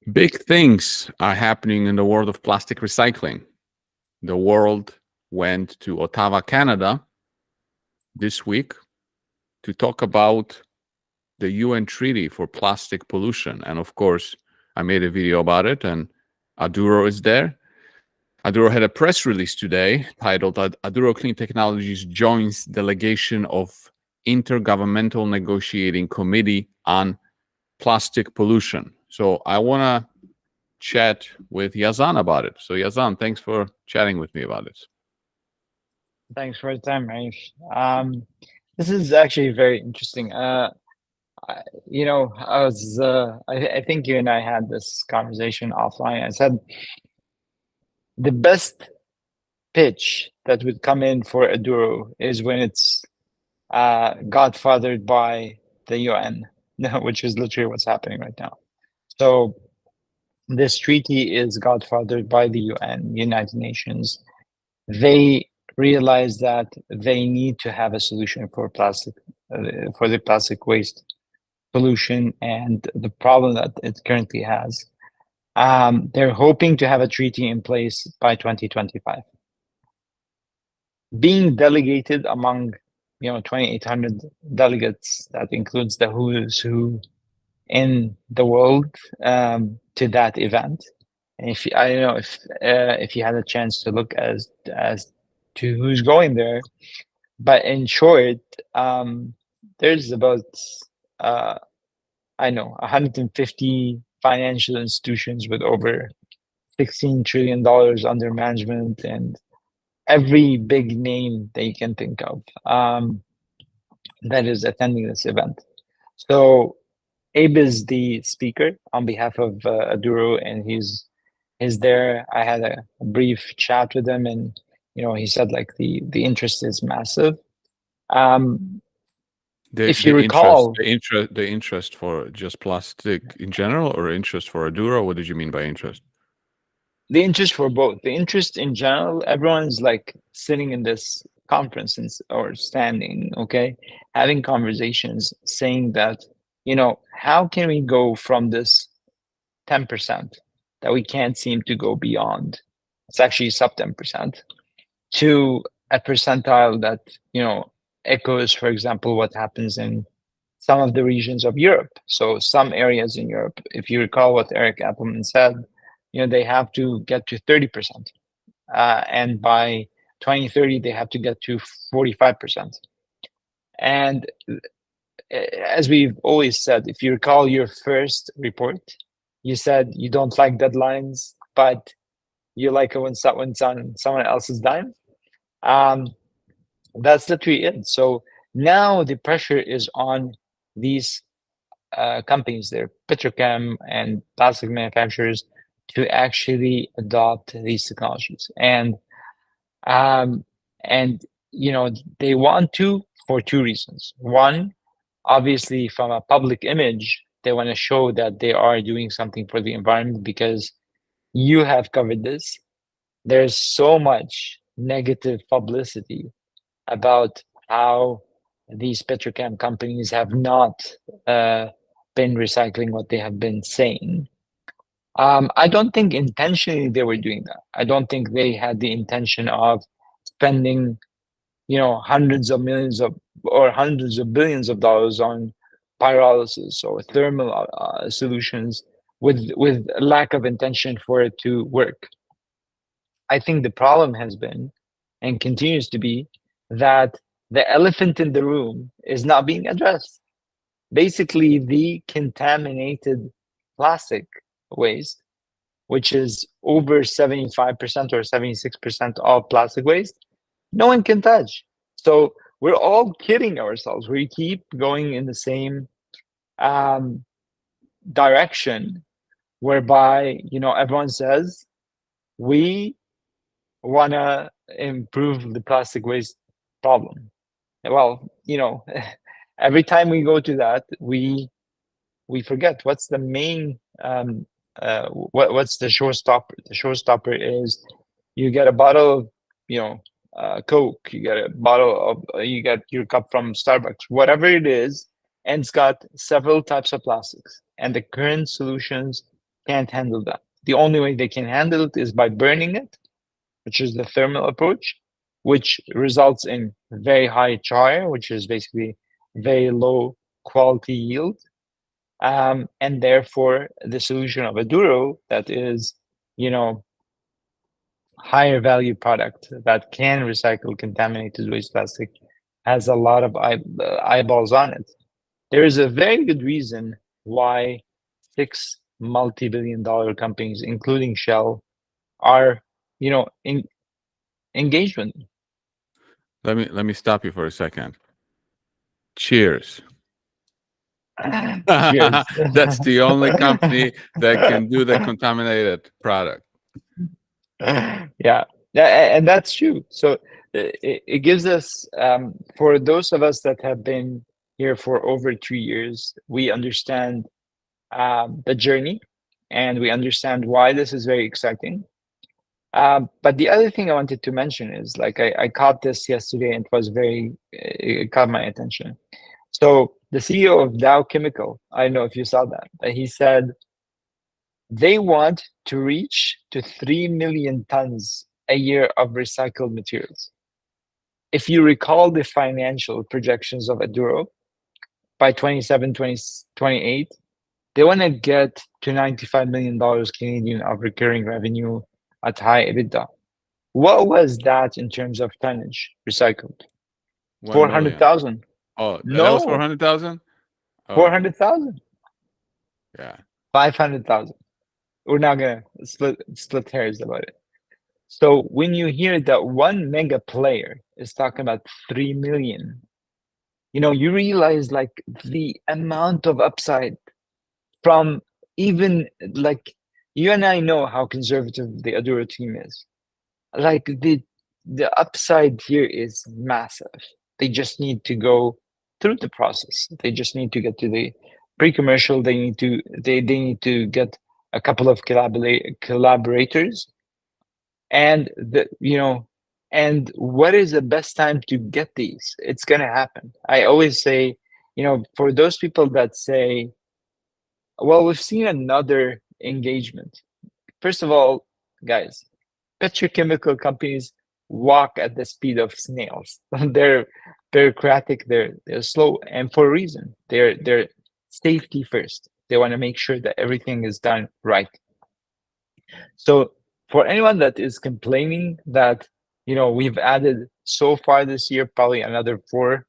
Big things are happening in the world of plastic recycling. The world went to Ottawa, Canada this week to talk about the UN Treaty for Plastic Pollution. And of course, I made a video about it, and Aduro is there. Aduro had a press release today titled Aduro Clean Technologies joins delegation of Intergovernmental Negotiating Committee on Plastic Pollution. So I want to chat with Yazan about it. So Yazan, thanks for chatting with me about it. Thanks for the time, Raif. This is actually very interesting. I think you and I had this conversation offline. I said the best pitch that would come in for Aduro is when it's godfathered by the UN, which is literally what's happening right now. So this treaty is godfathered by the UN, United Nations. They realize that they need to have a solution for for the plastic waste pollution and the problem that it currently has. They're hoping to have a treaty in place by 2025. Being delegated among 2,800 delegates, that includes the who's who in the world to that event. And I don't know if you had a chance to look as to who's going there, but in short, there's about 150 financial institutions with over $16 trillion under management, and every big name that you can think of that is attending this event. So Abe is the speaker on behalf of Aduro, and he's there. I had a brief chat with him, and he said like the interest is massive. If you recall, the interest for just plastic in general, or interest for Aduro, what did you mean by interest? The interest for both. The interest in general, everyone's like sitting in this conference or standing, okay, having conversations, saying that, how can we go from this 10% that we can't seem to go beyond? It's actually sub 10% to a percentile that, echoes, for example, what happens in some of the regions of Europe. So some areas in Europe, if you recall what Eric Appelman said, they have to get to 30%. And by 2030, they have to get to 45%. And as we've always said, if you recall your first report, you said you don't like deadlines, but you like it when it's on someone else's dime. That's literally it. So now the pressure is on these companies, they're petrochem and plastic manufacturers, to actually adopt these technologies. And they want to for two reasons. One, obviously from a public image, they want to show that they are doing something for the environment, because you have covered this. There's so much negative publicity about how these petrochem companies have not been recycling what they have been saying. I don't think intentionally they were doing that. I don't think they had the intention of spending, hundreds of millions or hundreds of billions of dollars on pyrolysis or thermal solutions with lack of intention for it to work. I think the problem has been and continues to be that the elephant in the room is not being addressed. Basically, the contaminated plastic waste, which is over 75% or 76% of plastic waste, no one can touch. So we're all kidding ourselves. We keep going in the same direction, whereby everyone says we want to improve the plastic waste problem. Well, every time we go to that, we forget what's the main what's the showstopper. The showstopper is you get a bottle of Coke, you get your cup from Starbucks, whatever it is, and it's got several types of plastics, and the current solutions can't handle that. The only way they can handle it is by burning it, which is the thermal approach, which results in very high char, which is basically very low quality yield. And therefore, the solution of a duro that is, higher value product that can recycle contaminated waste plastic has a lot of eyeballs on it. There is a very good reason why 6 multi-billion-dollar companies, including Shell, are, engaged with me. Let me stop you for a second. Cheers. Cheers. That's the only company that can do the contaminated product. Yeah, and that's true. So it gives us, for those of us that have been here for over 3 years, we understand the journey, and we understand why this is very exciting. But the other thing I wanted to mention is, like, I caught this yesterday, and it caught my attention. So the CEO of Dow Chemical, I don't know if you saw that, but he said they want to reach to 3 million tons a year of recycled materials. If you recall the financial projections of Aduro, by 27, 28, they want to get to $95 million Canadian of recurring revenue at high EBITDA. What was that in terms of tonnage recycled? 400,000. Oh, that No, was 400,000? 400,000. Yeah. 500,000. We're not gonna split hairs about it. So when you hear that one mega player is talking about 3 million, you realize, like, the amount of upside from, even, like, you and I know how conservative the Aduro team is. Like, the upside here is massive. They just need to go through the process. They just need to get to the pre-commercial. They need to get a couple of collaborators, and and what is the best time to get these? It's gonna happen. I always say, for those people that say, well, we've seen another engagement. First of all, guys, petrochemical companies walk at the speed of snails. They're bureaucratic, they're slow, and for a reason. They're safety first. They want to make sure that everything is done right. So for anyone that is complaining that, we've added so far this year probably another 4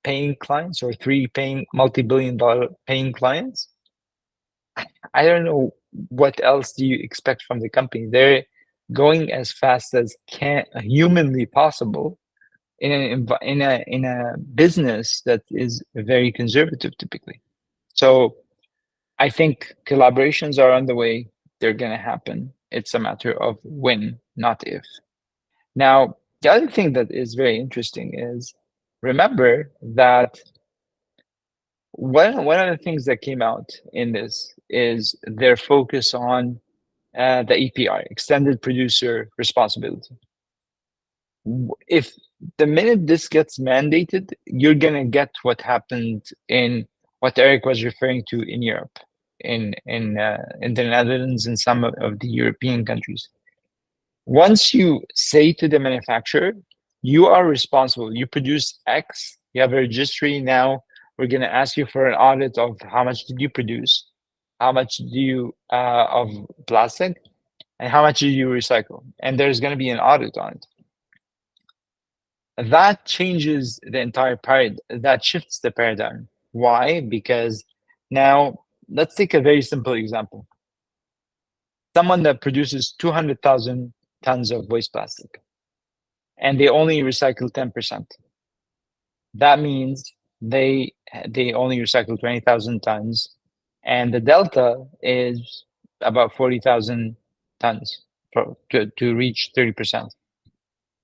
paying clients or 3 paying multi-billion-dollar paying clients, I don't know what else do you expect from the company. They're going as fast as humanly possible in a business that is very conservative typically. So I think collaborations are on the way. They're going to happen. It's a matter of when, not if. Now, the other thing that is very interesting is, remember that one of the things that came out in this is their focus on the EPR, extended producer responsibility. If the minute this gets mandated, you're gonna get what happened in what Eric was referring to in Europe, in the Netherlands, and some of the European countries. Once you say to the manufacturer, you are responsible, you produce X, you have a registry now, we're going to ask you for an audit of how much did you produce, how much do you of plastic, and how much do you recycle, and there's going to be an audit on it. That changes the entire paradigm. That shifts the paradigm. Why? Because now, let's take a very simple example. Someone that produces 200,000 tons of waste plastic, and they only recycle 10%. That means they only recycle 20,000 tons, and the delta is about 40,000 tons to reach 30%.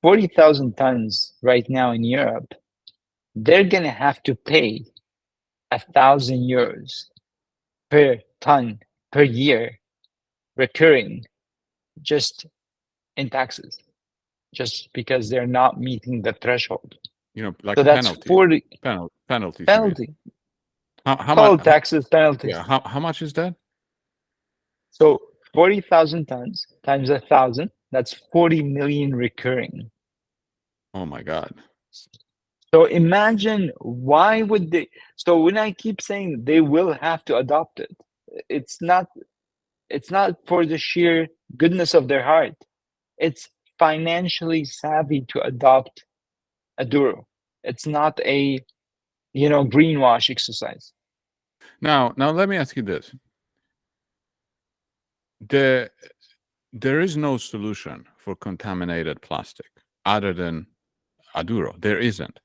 40,000 tons right now in Europe, they're going to have to pay 1,000 euros per ton per year recurring, just in taxes, just because they're not meeting the threshold. Like so that's penalty. 40 penalty. penalty. How Called much? taxes, penalties. Yeah. How much is that? So 40,000 tons times 1,000, that's 40 million recurring. Oh my God. So imagine why would they? So when I keep saying they will have to adopt it, it's not it's not for the sheer goodness of their heart. It's financially savvy to adopt a duro. It's not a greenwash exercise. Now let me ask you this. There is no solution for contaminated plastic other than Aduro. There isn't.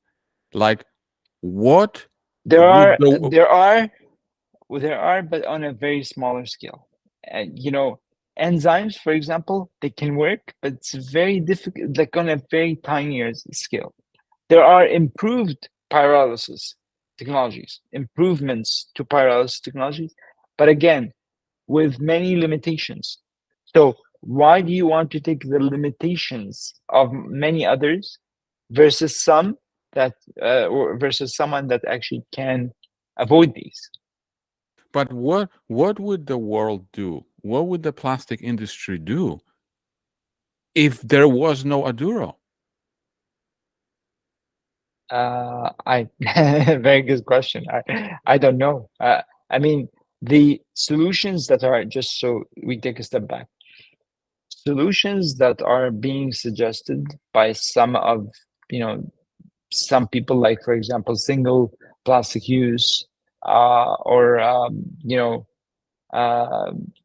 Like, what There would are the there are there are, but on a very smaller scale. And enzymes, for example, they can work, but it's very difficult, like on a very tinier scale. There are improved pyrolysis technologies, improvements to pyrolysis technologies, but again, with many limitations. So why do you want to take the limitations of many others versus some that or versus someone that actually can avoid these? But what would the world do? What would the plastic industry do if there was no Aduro? I very good question. I don't know. I mean, the solutions that are, just so we take a step back, solutions that are being suggested by some of some people, like for example, single plastic use, or uh,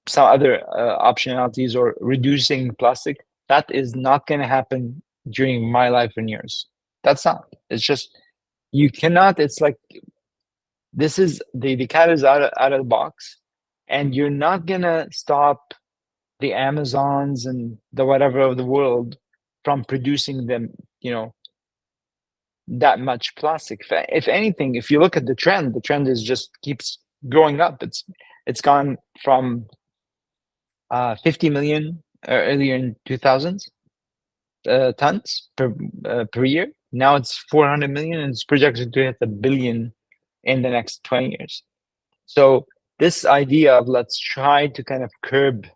some other optionalities, or reducing plastic. That is not going to happen during my life and yours. That's not. It's just you cannot. It's like this is the cat is out of the box, and you're not gonna stop the Amazons and the whatever of the world from producing them. That much plastic. If anything, if you look at the trend is just keeps growing up. It's gone from 50 million earlier in 2000s tons per year. Now it's 400 million, and it's projected to hit 1 billion in the next 20 years. So this idea of let's try to kind of curb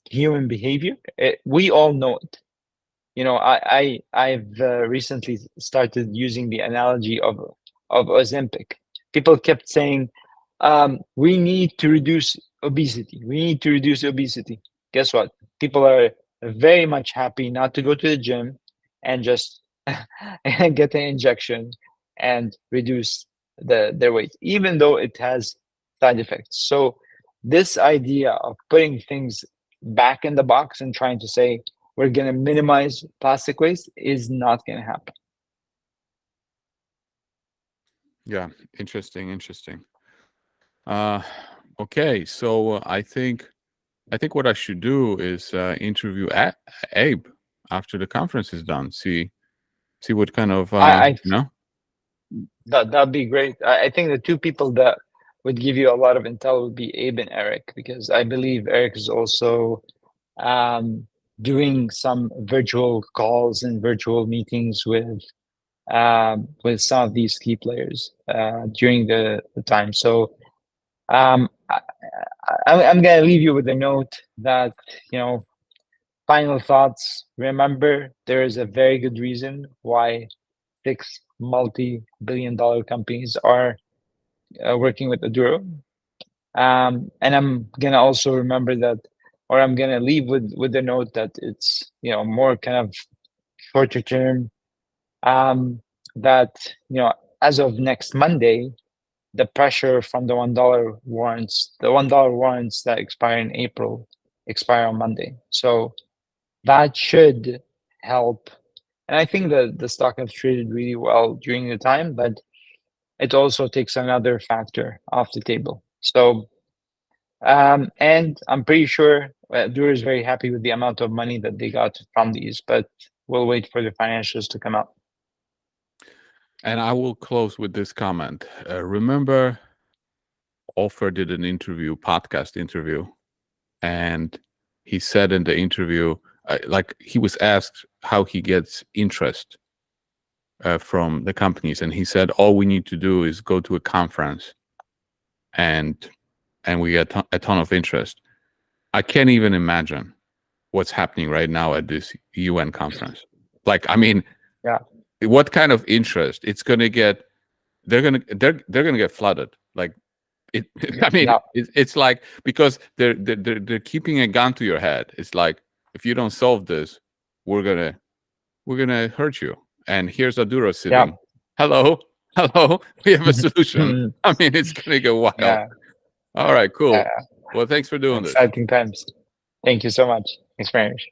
human behavior, we all know it. I've recently started using the analogy of Ozempic. People kept saying, we need to reduce obesity. We need to reduce obesity. Guess what? People are very much happy not to go to the gym and just get an injection and reduce their weight, even though it has side effects. So this idea of putting things back in the box and trying to say we're going to minimize plastic waste is not going to happen. Yeah, interesting. Okay, so I think what I should do is interview Abe after the conference is done. See what kind of I you know. that'd be great. I think the two people that would give you a lot of intel would be Abe and Eric, because I believe Eric is also doing some virtual calls and virtual meetings with some of these key players during the time. So I'm going to leave you with a note that, final thoughts. Remember, there is a very good reason why 6 multi-billion-dollar companies are working with Aduro. And I'm going to also remember that, or I'm going to leave with the note that it's, more kind of shorter term, that, as of next Monday, the pressure from the $1 warrants, that expire in April, expire on Monday. So that should help. And I think that the stock has traded really well during the time, but it also takes another factor off the table. So, and I'm pretty sure Dura is very happy with the amount of money that they got from these, but we'll wait for the financials to come out. And I will close with this comment. Remember, Offer did an podcast interview, and he said in the interview, like he was asked how he gets interest from the companies, and he said all we need to do is go to a conference and and we get a ton of interest. I can't even imagine what's happening right now at this UN conference. Like, I mean, Yeah. What kind of interest it's going to get? They're going to get flooded. Like, I mean, Yeah. it's like, because they're keeping a gun to your head. It's like, if you don't solve this, we're gonna hurt you. And here's Adura sitting. Yeah. Hello, we have a solution. I mean, it's gonna go wild. Yeah. All right, cool. Well, thanks for doing this. Exciting times. Thank you so much. Thanks very much.